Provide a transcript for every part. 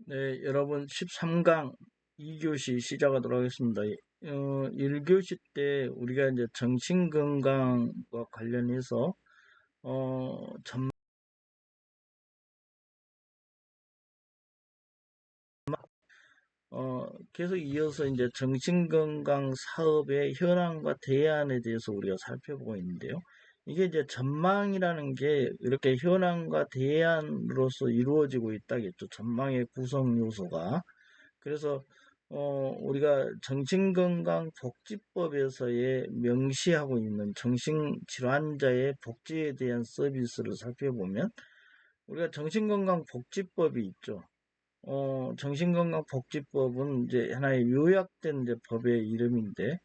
네, 여러분 13강 2교시 시작하도록 하겠습니다. 1교시 때 우리가 이제 정신건강과 관련해서 전 계속 이어서 이제 정신건강 사업의 현황과 대안에 대해서 우리가 살펴보고 있는데요. 이게 이제 전망이라는 게 이렇게 현황과 대안으로서 이루어지고 있다겠죠. 전망의 구성 요소가. 그래서 우리가 정신건강복지법에서의 명시하고 있는 정신질환자의 복지에 대한 서비스를 살펴보면 우리가 정신건강복지법이 있죠. 정신건강복지법은 이제 하나의 요약된 이제 법의 이름인데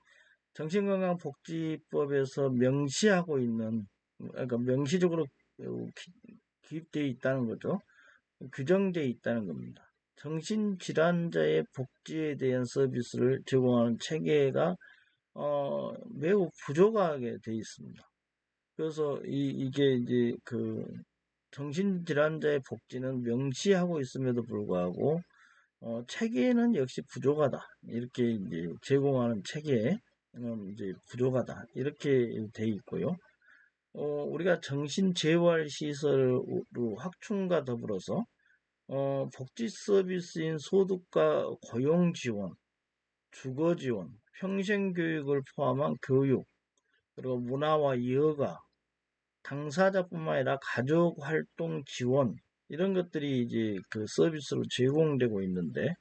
정신건강복지법에서 명시하고 있는 그러니까 명시적으로 기입되어 있다는 거죠. 규정되어 있다는 겁니다. 정신질환자의 복지에 대한 서비스를 제공하는 체계가 매우 부족하게 되어 있습니다. 그래서 이게 이제 그 정신질환자의 복지는 명시하고 있음에도 불구하고 체계는 역시 부족하다. 이렇게 이제 제공하는 체계는 이제 부족하다. 이렇게 돼 있고요. 우리가 정신재활시설로 확충과 더불어서 복지 서비스인 소득과 고용 지원, 주거 지원, 평생 교육을 포함한 교육, 그리고 문화와 여가, 당사자뿐만 아니라 가족 활동 지원, 이런 것들이 이제 그 서비스로 제공되고 있는데,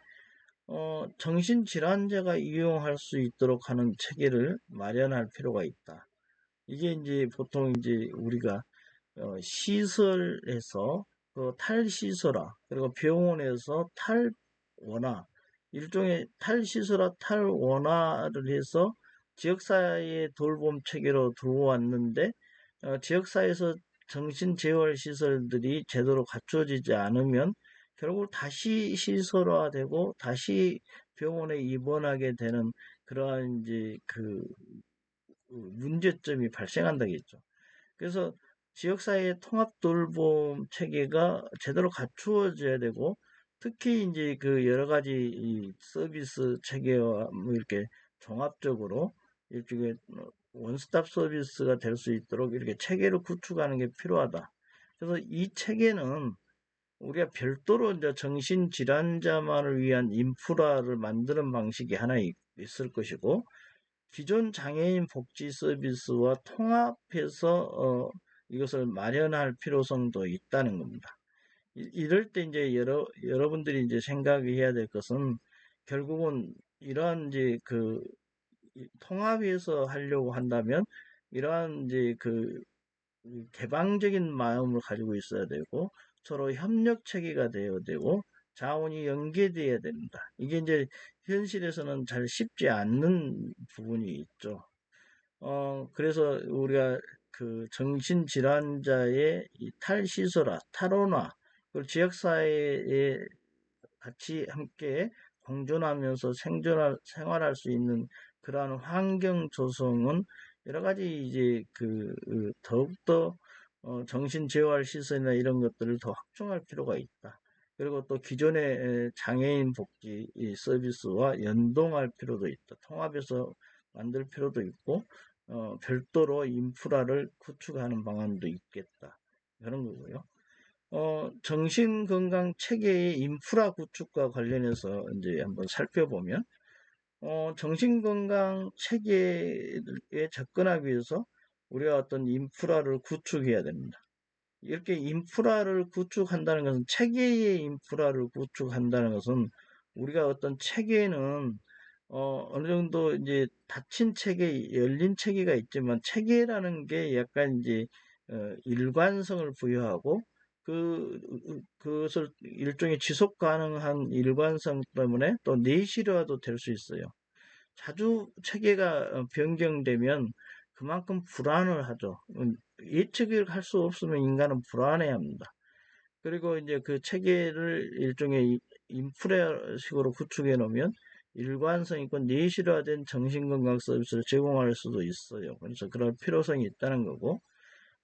정신질환자가 이용할 수 있도록 하는 체계를 마련할 필요가 있다. 이게 이제 보통 이제 우리가 시설에서 그 탈시설화, 그리고 병원에서 탈원화, 일종의 탈시설화, 탈원화를 해서 지역사회 돌봄 체계로 들어왔는데, 지역사회에서 정신재활시설들이 제대로 갖춰지지 않으면 결국 다시 시설화되고 다시 병원에 입원하게 되는 그러한 이제 그 문제점이 발생한다겠죠. 그래서 지역사회의 통합 돌봄 체계가 제대로 갖추어져야 되고, 특히 이제 그 여러 가지 이 서비스 체계와 뭐 이렇게 종합적으로 일종의 원스톱 서비스가 될 수 있도록 이렇게 체계를 구축하는 게 필요하다. 그래서 이 체계는 우리가 별도로 이제 정신질환자만을 위한 인프라를 만드는 방식이 하나 있을 것이고, 기존 장애인 복지 서비스와 통합해서 이것을 마련할 필요성도 있다는 겁니다. 이럴 때 이제 여러분들이 이제 생각해야 될 것은 결국은 이러한 이제 그 통합해서 하려고 한다면 이러한 이제 그 개방적인 마음을 가지고 있어야 되고 서로 협력 체계가 되어야 되고 자원이 연계되어야 됩니다. 이게 이제 현실에서는 잘 쉽지 않는 부분이 있죠. 그래서 우리가 그 정신질환자의 이 탈시설화, 탈원화, 그리고 지역사회에 같이 함께 공존하면서 생활할 수 있는 그러한 환경 조성은 여러 가지 이제 더욱더 정신재활 시설이나 이런 것들을 더 확충할 필요가 있다. 그리고 또 기존의 장애인 복지 서비스와 연동할 필요도 있다. 통합해서 만들 필요도 있고, 별도로 인프라를 구축하는 방안도 있겠다. 그런 거고요. 정신건강 체계의 인프라 구축과 관련해서 이제 한번 살펴보면, 정신건강 체계에 접근하기 위해서 우리가 어떤 인프라를 구축해야 됩니다. 이렇게 인프라를 구축한다는 것은, 체계의 인프라를 구축한다는 것은, 우리가 어떤 체계는, 어느 정도 이제 닫힌 체계, 열린 체계가 있지만, 체계라는 게 약간 이제, 일관성을 부여하고, 그것을 일종의 지속 가능한 일관성 때문에 또 내실화도 될 수 있어요. 자주 체계가 변경되면 그만큼 불안을 하죠. 예측을 할 수 없으면 인간은 불안해야 합니다. 그리고 이제 그 체계를 일종의 인프라식으로 구축해 놓으면 일관성 있고 내실화된 정신건강 서비스를 제공할 수도 있어요. 그래서 그럴 필요성이 있다는 거고,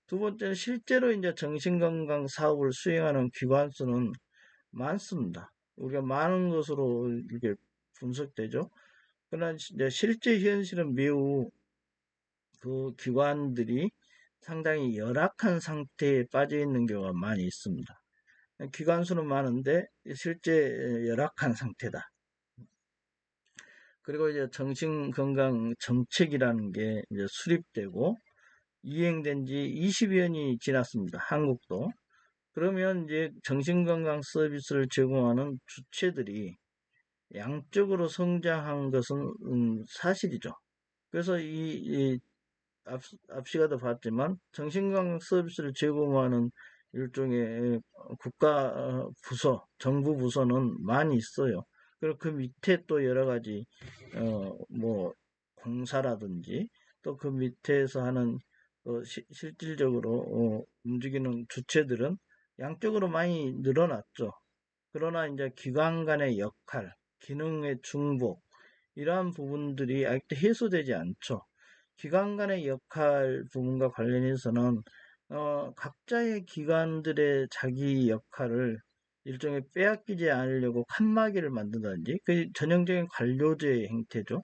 두 번째는 실제로 이제 정신건강 사업을 수행하는 기관 수는 많습니다. 우리가 많은 것으로 이렇게 분석되죠. 그러나 이제 실제 현실은 매우 그 기관들이 상당히 열악한 상태에 빠져 있는 경우가 많이 있습니다. 기관 수는 많은데 실제 열악한 상태다. 그리고 이제 정신건강 정책이라는 게 이제 수립되고 이행된 지 20여 년이 지났습니다. 한국도. 그러면 이제 정신건강 서비스를 제공하는 주체들이 양적으로 성장한 것은 사실이죠. 그래서 앞시가도 봤지만 정신건강 서비스를 제공하는 일종의 국가 부서, 정부 부서는 많이 있어요. 그리고 그 밑에 또 여러 가지 뭐 공사라든지 또 그 밑에서 하는 실질적으로 움직이는 주체들은 양쪽으로 많이 늘어났죠. 그러나 이제 기관 간의 역할, 기능의 중복 이러한 부분들이 아직도 해소되지 않죠. 기관 간의 역할 부분과 관련해서는 각자의 기관들의 자기 역할을 일종의 빼앗기지 않으려고 칸막이를 만든다든지 그 전형적인 관료제의 행태죠.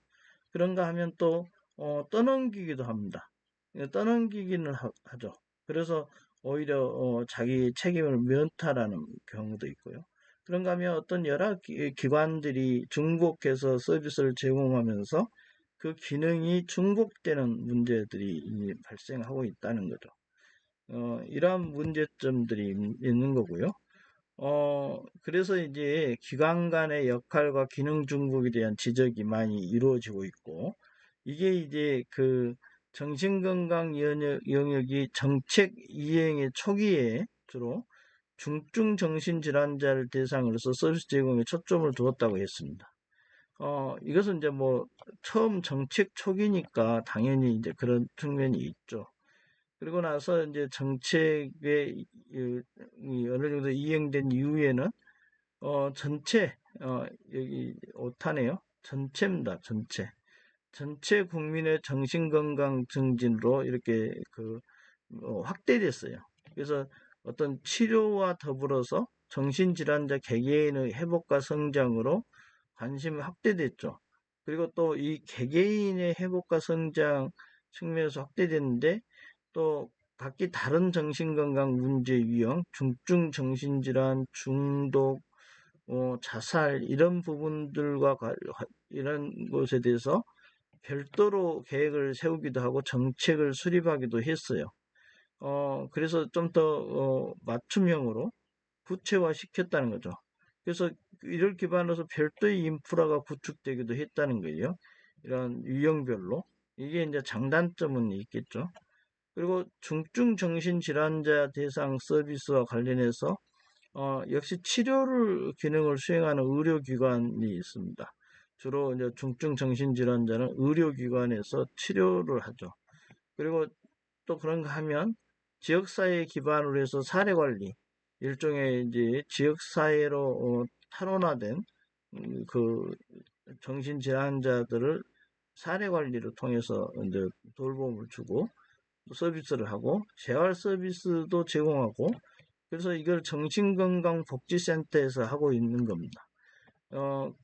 그런가 하면 또 떠넘기기도 합니다. 떠넘기기는 하죠. 그래서 오히려 자기 책임을 면탈하는 경우도 있고요. 그런가 하면 어떤 여러 기관들이 중복해서 서비스를 제공하면서 그 기능이 중복되는 문제들이 발생하고 있다는 거죠. 이러한 문제점들이 있는 거고요. 그래서 이제 기관 간의 역할과 기능 중복에 대한 지적이 많이 이루어지고 있고, 이게 이제 그 정신건강 영역이 정책 이행의 초기에 주로 중증 정신질환자를 대상으로서 서비스 제공에 초점을 두었다고 했습니다. 이것은 이제 뭐 처음 정책 초기니까 당연히 이제 그런 측면이 있죠. 그리고 나서 이제 정책의 어느 정도 이행된 이후에는 전체 여기 오타네요. 전체입니다. 전체 국민의 정신건강 증진으로 이렇게 확대됐어요. 그래서 어떤 치료와 더불어서 정신질환자 개개인의 회복과 성장으로 관심이 확대됐죠. 그리고 또 이 개개인의 회복과 성장 측면에서 확대됐는데 또 각기 다른 정신건강 문제 유형, 중증 정신질환, 중독, 자살 이런 부분들과 이런 것에 대해서 별도로 계획을 세우기도 하고 정책을 수립하기도 했어요. 그래서 좀 더 맞춤형으로 구체화시켰다는 거죠. 그래서 이를 기반으로 해서 별도의 인프라가 구축되기도 했다는 거예요. 이런 유형별로. 이게 이제 장단점은 있겠죠. 그리고 중증 정신질환자 대상 서비스와 관련해서 역시 치료를 기능을 수행하는 의료기관이 있습니다. 주로 이제 중증 정신질환자는 의료기관에서 치료를 하죠. 그리고 또 그런가 하면 지역사회 기반으로 해서 사례관리, 일종의 이제 지역사회로 탈원화된 그 정신질환자들을 사례관리를 통해서 이제 돌봄을 주고 서비스를 하고 재활 서비스도 제공하고 그래서 이걸 정신건강복지센터에서 하고 있는 겁니다.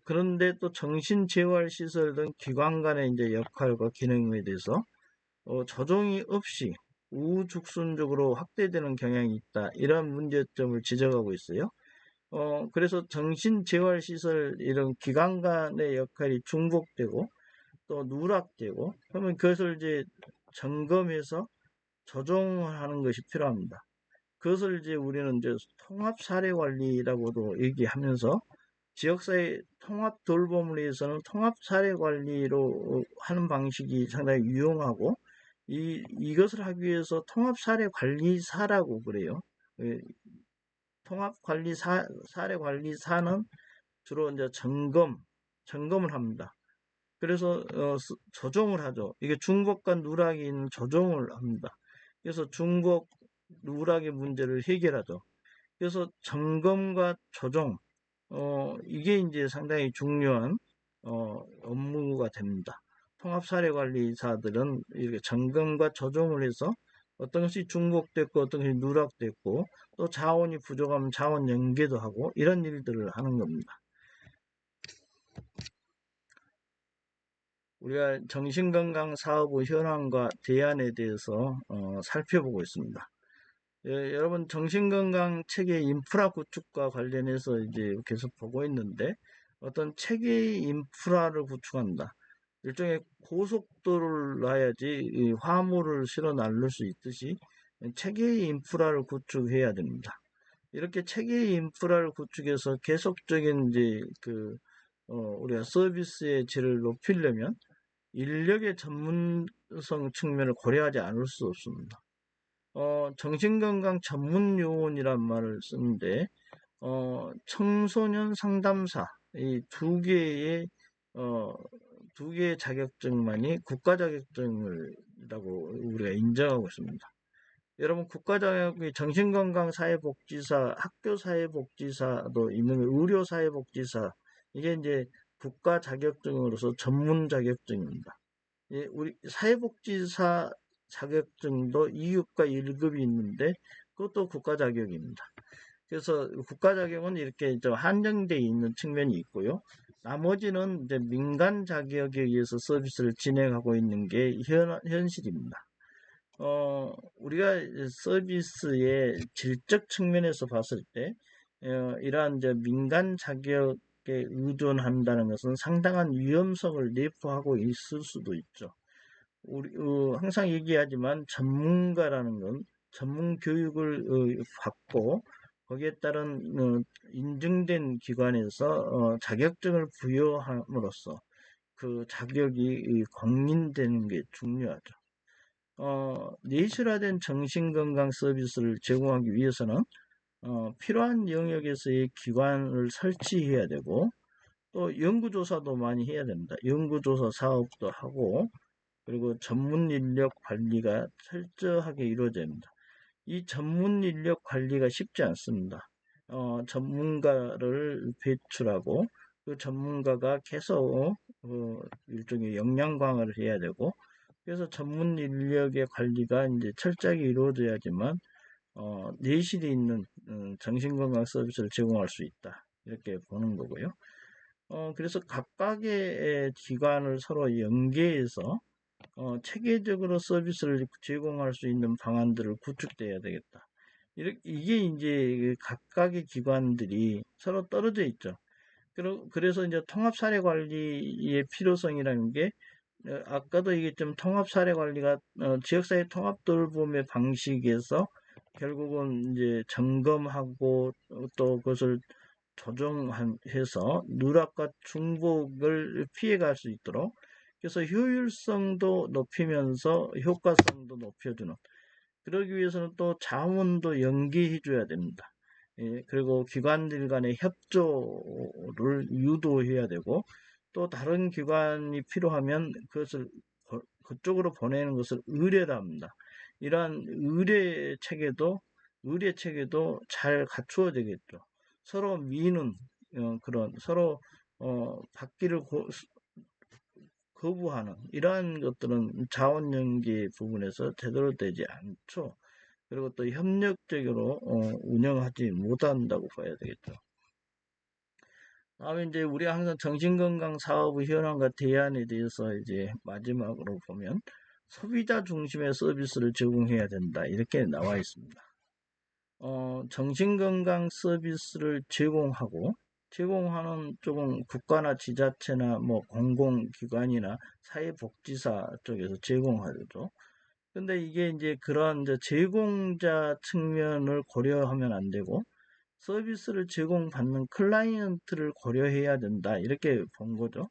그런데 또 정신재활시설 등 기관 간의 이제 역할과 기능에 대해서 조정이 없이 우후죽순적으로 확대되는 경향이 있다. 이런 문제점을 지적하고 있어요. 그래서 정신재활시설 이런 기관 간의 역할이 중복되고 또 누락되고 그러면 그것을 이제 점검해서 조정하는 것이 필요합니다. 그것을 이제 우리는 이제 통합 사례 관리라고도 얘기하면서 지역사회 통합 돌봄을 위해서는 통합 사례 관리로 하는 방식이 상당히 유용하고 이것을 하기 위해서 통합 사례 관리사라고 그래요. 통합 사례 관리사는 주로 이제 점검을 합니다. 그래서 조정을 하죠. 이게 중복과 누락이 있는 조정을 합니다. 그래서 중복 누락의 문제를 해결하죠. 그래서 점검과 조정 이게 이제 상당히 중요한 업무가 됩니다. 통합사례관리사들은 이렇게 점검과 조정을 해서 어떤 것이 중복됐고 어떤 것이 누락됐고 또 자원이 부족하면 자원 연계도 하고 이런 일들을 하는 겁니다. 우리가 정신건강사업의 현황과 대안에 대해서 살펴보고 있습니다. 여러분 정신건강 체계 인프라 구축과 관련해서 이제 계속 보고 있는데 어떤 체계 인프라를 구축한다. 일종의 고속도로를 놔야지 이 화물을 실어 나를 수 있듯이 체계 인프라를 구축해야 됩니다. 이렇게 체계 인프라를 구축해서 계속적인 이제 우리가 서비스의 질을 높이려면 인력의 전문성 측면을 고려하지 않을 수 없습니다. 정신건강 전문요원이란 말을 쓰는데, 청소년 상담사, 이 두 개의 자격증만이 국가 자격증이라고 우리가 인정하고 있습니다. 여러분, 국가 자격이 정신건강사회복지사, 학교사회복지사도 있는 의료사회복지사, 이게 이제 국가 자격증으로서 전문 자격증입니다. 예, 우리 사회복지사 자격증도 2급과 1급이 있는데 그것도 국가 자격입니다. 그래서 국가 자격은 이렇게 좀 한정되어 있는 측면이 있고요. 나머지는 이제 민간 자격에 의해서 서비스를 진행하고 있는 게 현실입니다. 우리가 서비스의 질적 측면에서 봤을 때, 이러한 이제 민간 자격에 의존한다는 것은 상당한 위험성을 내포하고 있을 수도 있죠. 우리, 항상 얘기하지만 전문가라는 건 전문 교육을 받고 거기에 따른 인증된 기관에서 자격증을 부여함으로써 그 자격이 공인되는 게 중요하죠. 내실화된 정신건강 서비스를 제공하기 위해서는 필요한 영역에서의 기관을 설치해야 되고 또 연구조사도 많이 해야 됩니다. 연구조사 사업도 하고 그리고 전문 인력 관리가 철저하게 이루어져야 합니다. 이 전문 인력 관리가 쉽지 않습니다. 전문가를 배출하고 그 전문가가 계속 일종의 역량 강화를 해야 되고 그래서 전문 인력의 관리가 이제 철저하게 이루어져야지만 내실이 있는 정신건강 서비스를 제공할 수 있다. 이렇게 보는 거고요. 그래서 각각의 기관을 서로 연계해서 체계적으로 서비스를 제공할 수 있는 방안들을 구축돼야 되겠다. 이게 이제 각각의 기관들이 서로 떨어져 있죠. 그래서 이제 통합사례관리의 필요성이라는 게 아까도 얘기했지만 통합사례관리가 지역사회 통합돌봄의 방식에서 결국은 이제 점검하고 또 그것을 조정해서 누락과 중복을 피해갈 수 있도록 그래서 효율성도 높이면서 효과성도 높여주는 그러기 위해서는 또 자원도 연계해 줘야 됩니다. 예, 그리고 기관들 간의 협조를 유도해야 되고 또 다른 기관이 필요하면 그것을 그쪽으로 보내는 것을 의뢰라 합니다. 이러한 의뢰 체계도 잘 갖추어야 되겠죠. 서로 미는 그런 서로 받기를 거부하는 이러한 것들은 자원 연계 부분에서 제대로 되지 않죠. 그리고 또 협력적으로 운영하지 못한다고 봐야 되겠죠. 다음에 이제 우리가 항상 정신건강 사업의 현황과 대안에 대해서 이제 마지막으로 보면 소비자 중심의 서비스를 제공해야 된다 이렇게 나와 있습니다. 정신건강 서비스를 제공하는 쪽은 국가나 지자체나 뭐 공공기관이나 사회복지사 쪽에서 제공하죠. 근데 이게 이제 그런 이제 제공자 측면을 고려하면 안 되고 서비스를 제공받는 클라이언트를 고려해야 된다. 이렇게 본 거죠.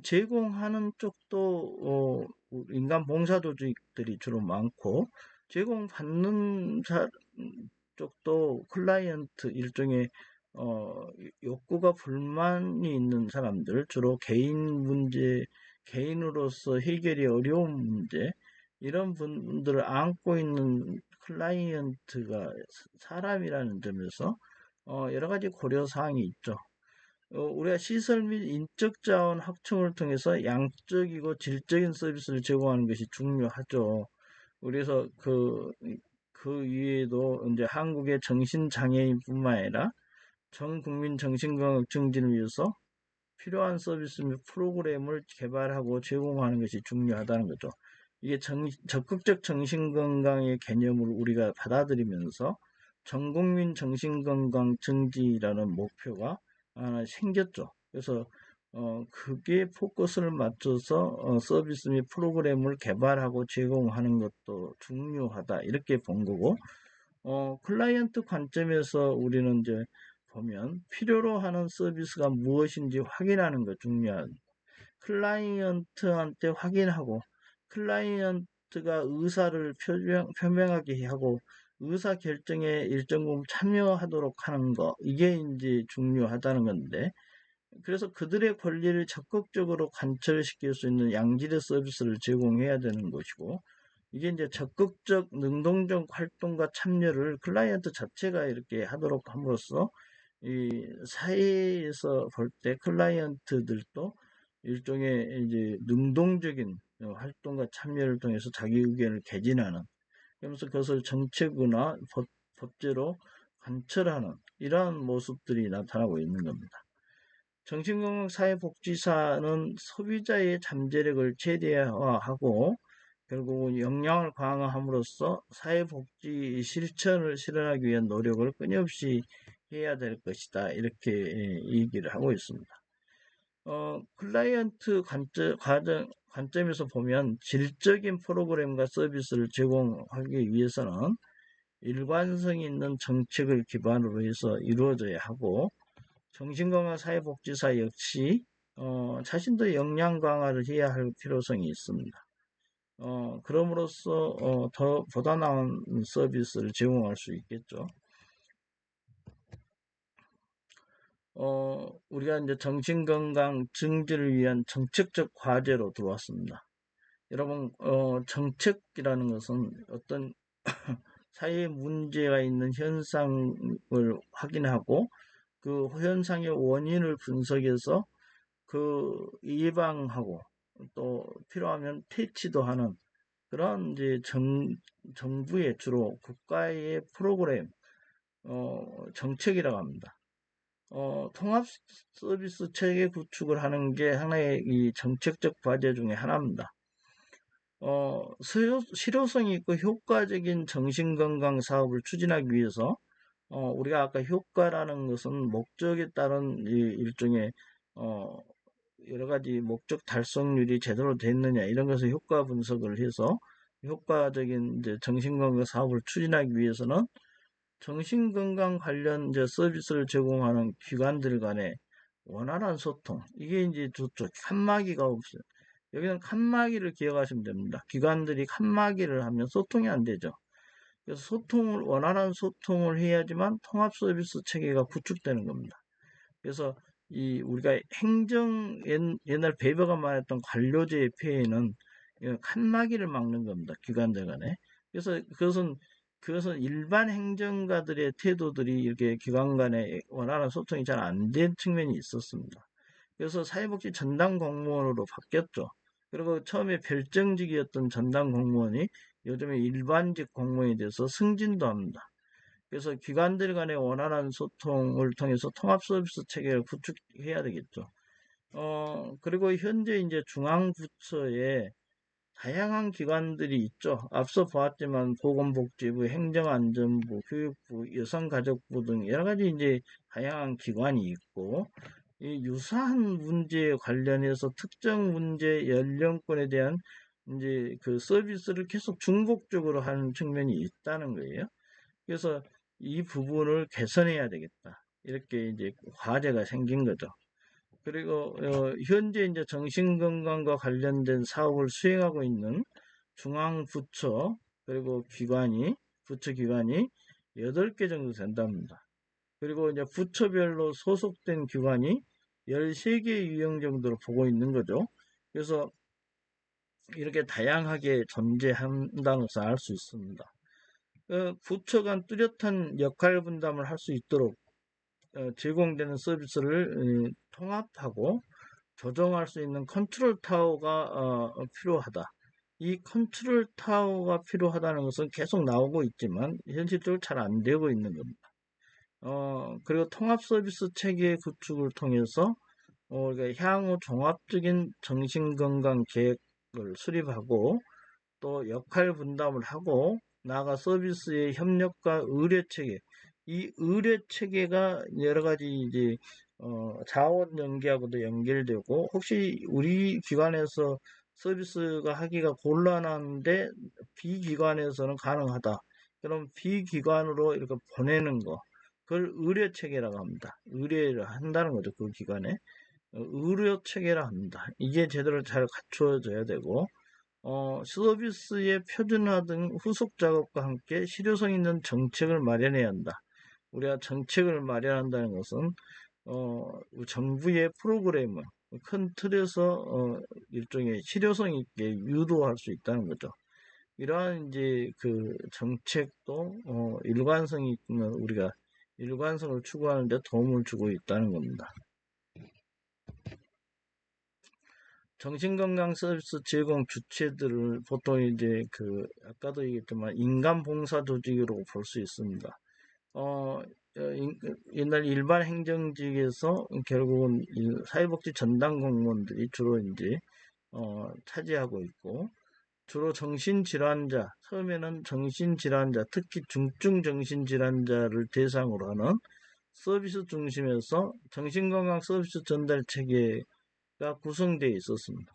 제공하는 쪽도 인간 봉사 조직들이 주로 많고 제공받는 쪽도 클라이언트 일종의 욕구가 불만이 있는 사람들 주로 개인으로서 해결이 어려운 문제 이런 분들을 안고 있는 클라이언트가 사람이라는 점에서 여러 가지 고려 사항이 있죠. 우리가 시설 및 인적 자원 확충을 통해서 양적이고 질적인 서비스를 제공하는 것이 중요하죠. 그래서 그 위에도 이제 한국의 정신장애인뿐만 아니라 전 국민 정신건강 증진을 위해서 필요한 서비스 및 프로그램을 개발하고 제공하는 것이 중요하다는 거죠. 이게 적극적 정신건강의 개념을 우리가 받아들이면서 전국민 정신건강 증진이라는 목표가 하나 생겼죠. 그래서 그게 포커스를 맞춰서 서비스 및 프로그램을 개발하고 제공하는 것도 중요하다 이렇게 본 거고, 클라이언트 관점에서 우리는 이제 보면 필요로 하는 서비스가 무엇인지 확인하는 것 중요한, 클라이언트한테 확인하고 클라이언트가 의사를 표명하게 하고 의사 결정에 일정 부분 참여하도록 하는 거, 이게 이제 중요하다는 건데, 그래서 그들의 권리를 적극적으로 관철시킬 수 있는 양질의 서비스를 제공해야 되는 것이고, 이게 이제 적극적 능동적 활동과 참여를 클라이언트 자체가 이렇게 하도록 함으로써 이 사회에서 볼 때 클라이언트들도 일종의 이제 능동적인 활동과 참여를 통해서 자기 의견을 개진하는, 그러면서 그것을 정책이나 법제로 관철하는 이러한 모습들이 나타나고 있는 겁니다. 정신건강사회복지사는 소비자의 잠재력을 최대화하고 결국은 역량을 강화함으로써 사회복지 실천을 실현하기 위한 노력을 끊임없이 해야 될 것이다. 이렇게 얘기를 하고 있습니다. 클라이언트 관점에서 보면 질적인 프로그램과 서비스를 제공하기 위해서는 일관성 있는 정책을 기반으로 해서 이루어져야 하고, 정신건강 사회복지사 역시 자신도 역량 강화를 해야 할 필요성이 있습니다. 그럼으로써 더 보다 나은 서비스를 제공할 수 있겠죠. 우리가 이제 정신건강 증진을 위한 정책적 과제로 들어왔습니다. 여러분, 정책이라는 것은 어떤 사회에 문제가 있는 현상을 확인하고 그 현상의 원인을 분석해서 그 예방하고 또 필요하면 퇴치도 하는 그런 이제 정부의 주로 국가의 프로그램, 정책이라고 합니다. 통합 서비스 체계 구축을 하는 게 하나의 이 정책적 과제 중에 하나입니다. 실효성이 있고 효과적인 정신건강 사업을 추진하기 위해서 우리가 아까 효과라는 것은 목적에 따른 일종의 여러 가지 목적 달성률이 제대로 됐느냐 이런 것을 효과 분석을 해서 효과적인 이제 정신건강 사업을 추진하기 위해서는 정신건강 관련 이제 서비스를 제공하는 기관들 간의 원활한 소통, 이게 이제 좋죠. 칸막이가 없어요. 여기는 칸막이를 기억하시면 됩니다. 기관들이 칸막이를 하면 소통이 안 되죠. 그래서 원활한 소통을 해야지만 통합 서비스 체계가 구축되는 겁니다. 그래서 우리가 옛날 베이버가 말했던 관료제의 폐해는 칸막이를 막는 겁니다. 기관들 간에. 그래서 그것은 일반 행정가들의 태도들이 이렇게 기관 간에 원활한 소통이 잘 안 된 측면이 있었습니다. 그래서 사회복지 전담 공무원으로 바뀌었죠. 그리고 처음에 별정직이었던 전담 공무원이 요즘에 일반직 공무원이 돼서 승진도 합니다. 그래서 기관들 간의 원활한 소통을 통해서 통합 서비스 체계를 구축해야 되겠죠. 그리고 현재 이제 중앙부처에 다양한 기관들이 있죠. 앞서 보았지만 보건복지부, 행정안전부, 교육부, 여성가족부 등 여러 가지 이제 다양한 기관이 있고, 이 유사한 문제에 관련해서 특정 문제 연령권에 대한 이제 그 서비스를 계속 중복적으로 하는 측면이 있다는 거예요. 그래서 이 부분을 개선해야 되겠다. 이렇게 이제 과제가 생긴 거죠. 그리고 현재 이제 정신건강과 관련된 사업을 수행하고 있는 중앙부처 그리고 부처 기관이 8개 정도 된답니다. 그리고 이제 부처별로 소속된 기관이 13개 유형 정도로 보고 있는 거죠. 그래서 이렇게 다양하게 존재한다는 것을 알 수 있습니다. 부처 간 뚜렷한 역할 분담을 할 수 있도록 제공되는 서비스를 통합하고 조정할 수 있는 컨트롤 타워가 필요하다. 이 컨트롤 타워가 필요하다는 것은 계속 나오고 있지만 현실적으로 잘 안 되고 있는 겁니다. 그리고 통합 서비스 체계 구축을 통해서 그러니까 향후 종합적인 정신건강 계획을 수립하고 또 역할 분담을 하고 나아가 서비스의 협력과 의뢰 체계, 이 의뢰 체계가 여러 가지 이제 자원 연계하고도 연결되고 혹시 우리 기관에서 서비스가 하기가 곤란한데 비기관에서는 가능하다. 그럼 비기관으로 이렇게 보내는 거, 그걸 의뢰 체계라고 합니다. 의뢰를 한다는 거죠, 그 기관에. 의료 체계라 합니다. 이게 제대로 잘 갖추어져야 되고, 서비스의 표준화 등 후속 작업과 함께 실효성 있는 정책을 마련해야 한다. 우리가 정책을 마련한다는 것은 정부의 프로그램을 큰 틀에서 일종의 실효성 있게 유도할 수 있다는 거죠. 이러한 이제 그 정책도 일관성이 있는 우리가 일관성을 추구하는 데 도움을 주고 있다는 겁니다. 정신건강 서비스 제공 주체들을 보통 이제 그 아까도 얘기했지만 인간 봉사 조직으로 볼 수 있습니다. 옛날 일반 행정직에서 결국은 사회복지 전담 공무원들이 주로 이제 차지하고 있고 주로 정신질환자, 처음에는 정신질환자, 특히 중증 정신질환자를 대상으로 하는 서비스 중심에서 정신건강 서비스 전달 체계가 구성되어 있었습니다.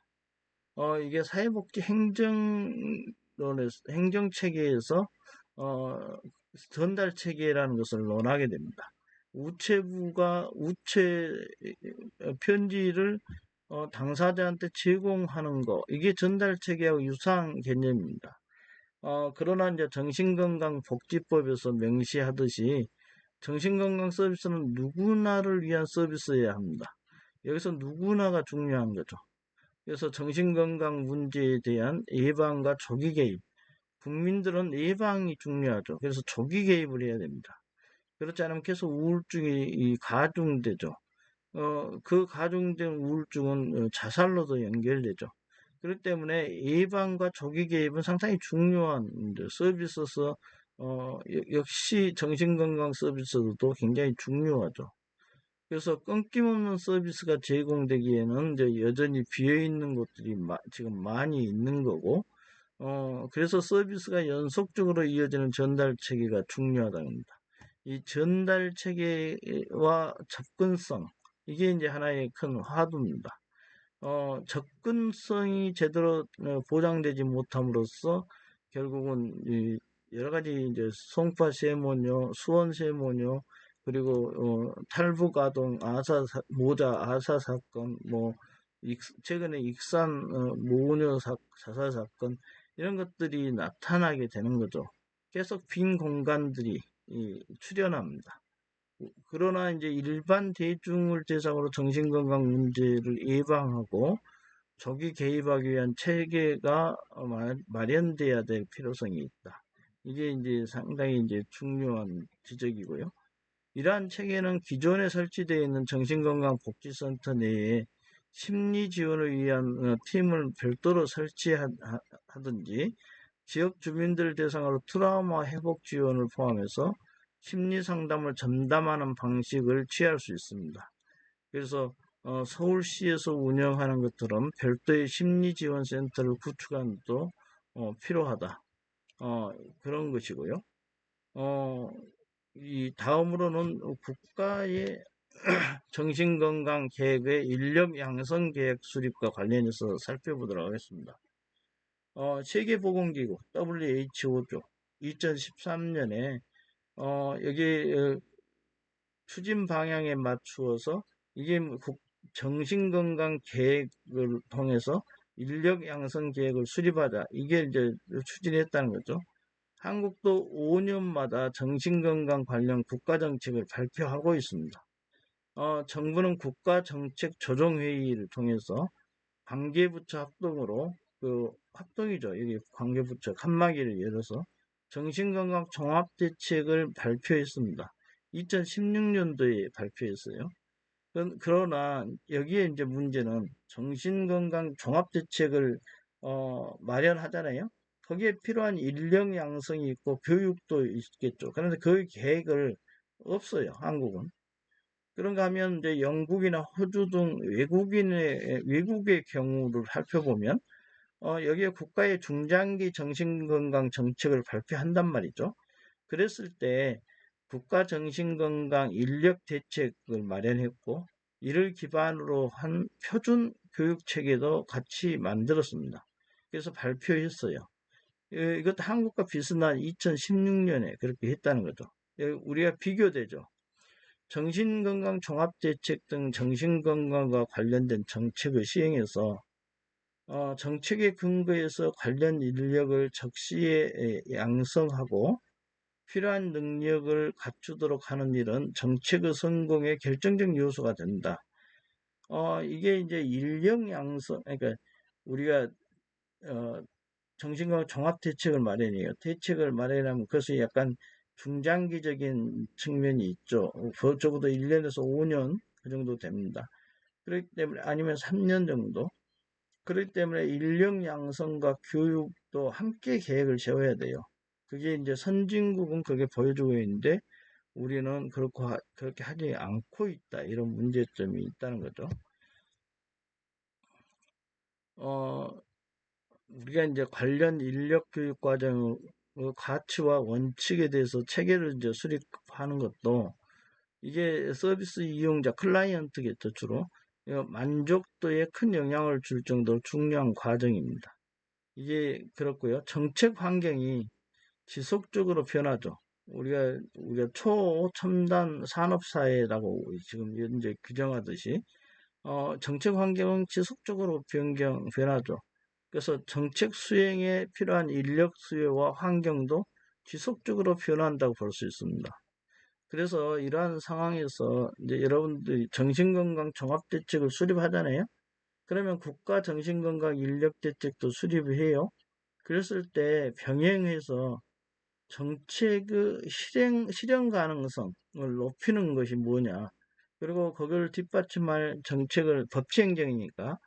이게 사회복지 행정체계에서 전달 체계라는 것을 논하게 됩니다. 우체부가 우체 편지를 당사자한테 제공하는 거, 이게 전달 체계하고 유사한 개념입니다. 그러나 이제 정신건강복지법에서 명시하듯이 정신건강 서비스는 누구나를 위한 서비스여야 합니다. 여기서 누구나가 중요한 거죠. 그래서 정신건강 문제에 대한 예방과 조기 개입, 국민들은 예방이 중요하죠. 그래서 조기 개입을 해야 됩니다. 그렇지 않으면 계속 우울증이 가중되죠. 그 가중된 우울증은 자살로도 연결되죠. 그렇기 때문에 예방과 조기 개입은 상당히 중요한 서비스에서 역시 정신건강 서비스도 굉장히 중요하죠. 그래서 끊김없는 서비스가 제공되기에는 이제 여전히 비어있는 곳들이 지금 많이 있는 거고, 그래서 서비스가 연속적으로 이어지는 전달 체계가 중요하다는 겁니다. 이 전달 체계와 접근성, 이게 이제 하나의 큰 화두입니다. 접근성이 제대로 보장되지 못함으로써 결국은 여러 가지 이제 송파 세모녀, 수원 세모녀, 그리고 탈북 아동 모자 아사 사건, 뭐 최근에 익산 모녀 자살 사건, 이런 것들이 나타나게 되는 거죠. 계속 빈 공간들이 출현합니다. 그러나 이제 일반 대중을 대상으로 정신건강 문제를 예방하고 조기 개입하기 위한 체계가 마련돼야 될 필요성이 있다. 이게 이제 상당히 이제 중요한 지적이고요. 이러한 체계는 기존에 설치되어 있는 정신건강복지센터 내에 심리 지원을 위한 팀을 별도로 설치하든지 지역 주민들 대상으로 트라우마 회복 지원을 포함해서 심리 상담을 전담하는 방식을 취할 수 있습니다. 그래서 서울시에서 운영하는 것처럼 별도의 심리지원센터를 구축하는 것도 필요하다. 그런 것이고요. 이 다음으로는 국가의 정신건강 계획의 인력 양성 계획 수립과 관련해서 살펴보도록 하겠습니다. 세계보건기구 WHO죠. 2013년에 여기 추진 방향에 맞추어서 이게 정신건강 계획을 통해서 인력 양성 계획을 수립하자, 이게 이제 추진했다는 거죠. 한국도 5년마다 정신건강 관련 국가정책을 발표하고 있습니다. 정부는 국가정책조정회의를 통해서 관계부처 합동으로, 합동이죠. 여기 관계부처 칸막이를 열어서 정신건강 종합대책을 발표했습니다. 2016년도에 발표했어요. 그러나 여기에 이제 문제는 정신건강 종합대책을 마련하잖아요. 거기에 필요한 인력 양성이 있고 교육도 있겠죠. 그런데 그 계획을 없어요, 한국은. 그런가 하면 이제 영국이나 호주 등 외국의 경우를 살펴보면 여기에 국가의 중장기 정신건강 정책을 발표한단 말이죠. 그랬을 때 국가 정신건강 인력 대책을 마련했고 이를 기반으로 한 표준 교육 체계도 같이 만들었습니다. 그래서 발표했어요. 이것도 한국과 비슷한 2016년에 그렇게 했다는 거죠. 우리가 비교되죠. 정신건강 종합대책 등 정신건강과 관련된 정책을 시행해서 정책의 근거에서 관련 인력을 적시에 양성하고 필요한 능력을 갖추도록 하는 일은 정책의 성공의 결정적 요소가 된다. 이게 이제 인력 양성, 그러니까 우리가 어, 정신건강 종합대책을 마련해요. 대책을 마련하면 그것이 약간 중장기적인 측면이 있죠. 적어도 1년에서 5년 그 정도 됩니다. 그렇기 때문에 아니면 3년 정도. 그렇기 때문에 인력 양성과 교육도 함께 계획을 세워야 돼요. 그게 이제 선진국은 그게 보여주고 있는데 우리는 그렇게 하지 않고 있다. 이런 문제점이 있다는 거죠. 어, 우리가 이제 관련 인력 교육 과정의 가치와 원칙에 대해서 체계를 이제 수립하는 것도 이게 서비스 이용자 클라이언트겠죠, 주로. 만족도에 큰 영향을 줄 정도로 중요한 과정입니다. 이게 그렇고요. 정책 환경이 지속적으로 변하죠. 우리가 초첨단 산업 사회라고 지금 현재 규정하듯이 정책 환경은 지속적으로 변하죠. 그래서 정책 수행에 필요한 인력 수요와 환경도 지속적으로 변한다고 볼 수 있습니다. 그래서 이러한 상황에서 이제 여러분들이 정신건강 종합대책을 수립하잖아요. 그러면 국가 정신건강 인력대책도 수립을 해요. 그랬을 때 병행해서 정책의 실현 가능성을 높이는 것이 뭐냐. 그리고 그걸 뒷받침할 정책을 법치행정이니까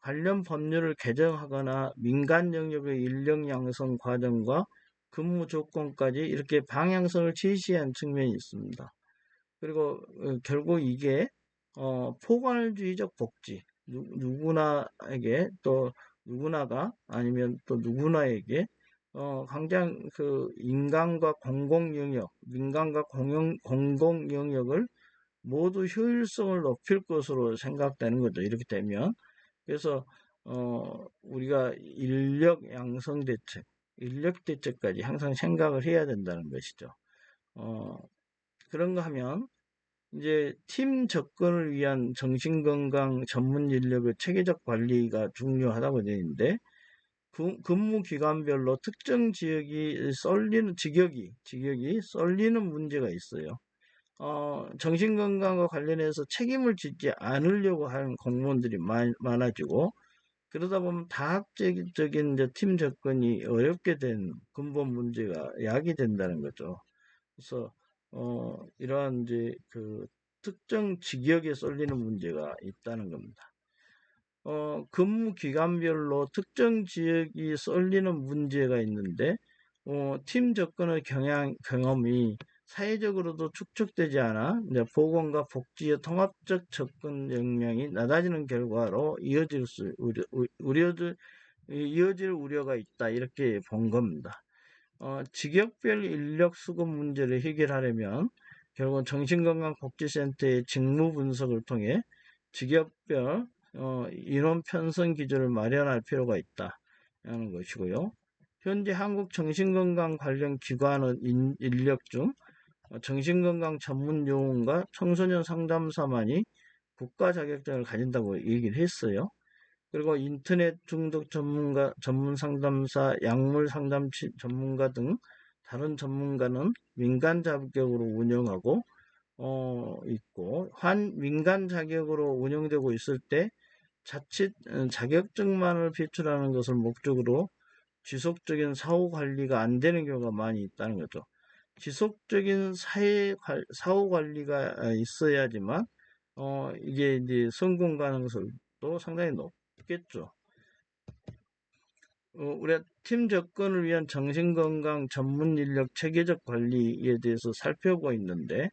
관련 법률을 개정하거나 민간 영역의 인력 양성 과정과 근무 조건까지 이렇게 방향성을 제시한 측면이 있습니다. 그리고 결국 이게 포괄주의적 복지 누구나에게 또 누구나가 아니면 또 누구나에게 당장 그 인간과 공공 영역, 민간과 공공 영역을 모두 효율성을 높일 것으로 생각되는 거죠. 이렇게 되면 그래서 우리가 인력 대책까지 항상 생각을 해야 된다는 것이죠. 어, 그런가 하면 이제 팀 접근을 위한 정신건강 전문 인력의 체계적 관리가 중요하다고 되어 있는데 근무 기간별로 특정 직역이 썰리는 문제가 있어요. 정신건강과 관련해서 책임을 지지 않으려고 하는 공무원들이 많아지고 그러다 보면 다학적인 이제 팀 접근이 어렵게 된 근본 문제가 야기된다는 거죠. 그래서 이러한 이제 그 특정 직역에 쏠리는 문제가 있다는 겁니다. 근무 기간별로 특정 지역이 쏠리는 문제가 있는데 팀 접근의 경험이 사회적으로도 축적되지 않아 이제 보건과 복지의 통합적 접근 역량이 낮아지는 결과로 이어질 우려가 있다 이렇게 본 겁니다. 직역별 인력 수급 문제를 해결하려면 결국 정신건강복지센터의 직무 분석을 통해 직역별 인원 편성 기준을 마련할 필요가 있다는 것이고요. 현재 한국 정신건강 관련 기관은 인력 중 정신건강 전문 요원과 청소년 상담사만이 국가 자격증을 가진다고 얘기를 했어요. 그리고 인터넷 중독 전문 상담사, 약물 상담 전문가 등 다른 전문가는 민간 자격으로 운영하고 있고 민간 자격으로 운영되고 있을 때 자칫 자격증만을 제출하는 것을 목적으로 지속적인 사후 관리가 안 되는 경우가 많이 있다는 거죠. 지속적인 사후 관리가 있어야지만 이게 이제 성공 가능성도 상당히 높겠죠. 우리가 팀 접근을 위한 정신건강 전문 인력 체계적 관리에 대해서 살펴보고 있는데,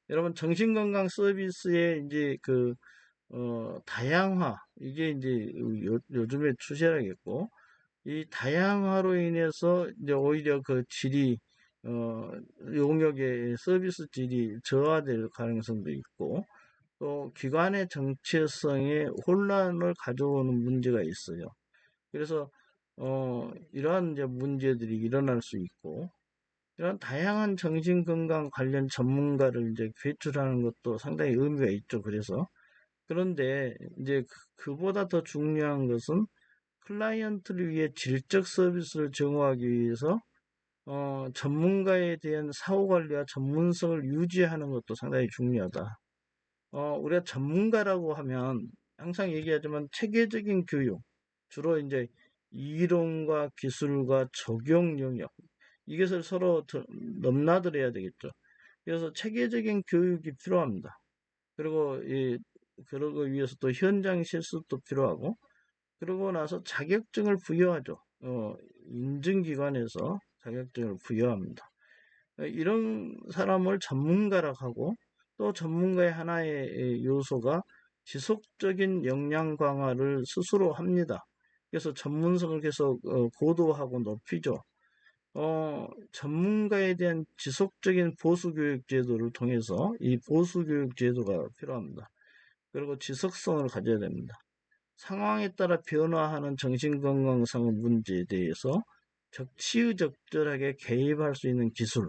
여러분 정신건강 서비스의 이제 다양화, 이게 이제 요즘에 추세라겠고, 이 다양화로 인해서 이제 오히려 그 질이, 용역의 서비스 질이 저하될 가능성도 있고, 또 기관의 정체성에 혼란을 가져오는 문제가 있어요. 그래서 이러한 이제 문제들이 일어날 수 있고, 이런 다양한 정신건강 관련 전문가를 이제 배출하는 것도 상당히 의미가 있죠. 그런데 이제 그보다 더 중요한 것은 클라이언트를 위해 질적 서비스를 제공하기 위해서 전문가에 대한 사후 관리와 전문성을 유지하는 것도 상당히 중요하다. 우리가 전문가라고 하면 항상 얘기하지만 체계적인 교육, 주로 이제 이론과 기술과 적용 영역, 이것을 서로 넘나들어야 되겠죠. 그래서 체계적인 교육이 필요합니다. 그리고 그러기 위해서 또 현장 실습도 필요하고, 그러고 나서 자격증을 부여하죠. 인증기관에서 자격증을 부여합니다. 이런 사람을 전문가라고 하고, 또 전문가의 하나의 요소가 지속적인 역량 강화를 스스로 합니다. 그래서 전문성을 계속 고도하고 높이죠. 전문가에 대한 지속적인 보수교육 제도를 통해서 이 보수교육 제도가 필요합니다. 그리고 지속성을 가져야 됩니다. 상황에 따라 변화하는 정신건강상 문제에 대해서 시의적절하게 개입할 수 있는 기술,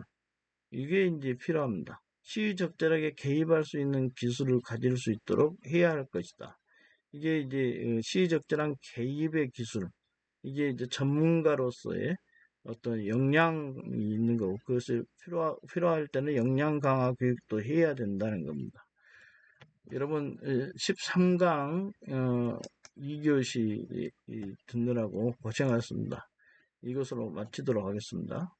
이게 이제 필요합니다. 시의적절하게 개입할 수 있는 기술을 가질 수 있도록 해야 할 것이다. 이게 이제 시의적절한 개입의 기술, 이게 이제 전문가로서의 어떤 역량이 있는 거고, 그것을 필요할 때는 역량 강화 교육도 해야 된다는 겁니다. 여러분, 13강 2교시 듣느라고 고생하셨습니다. 이것으로 마치도록 하겠습니다.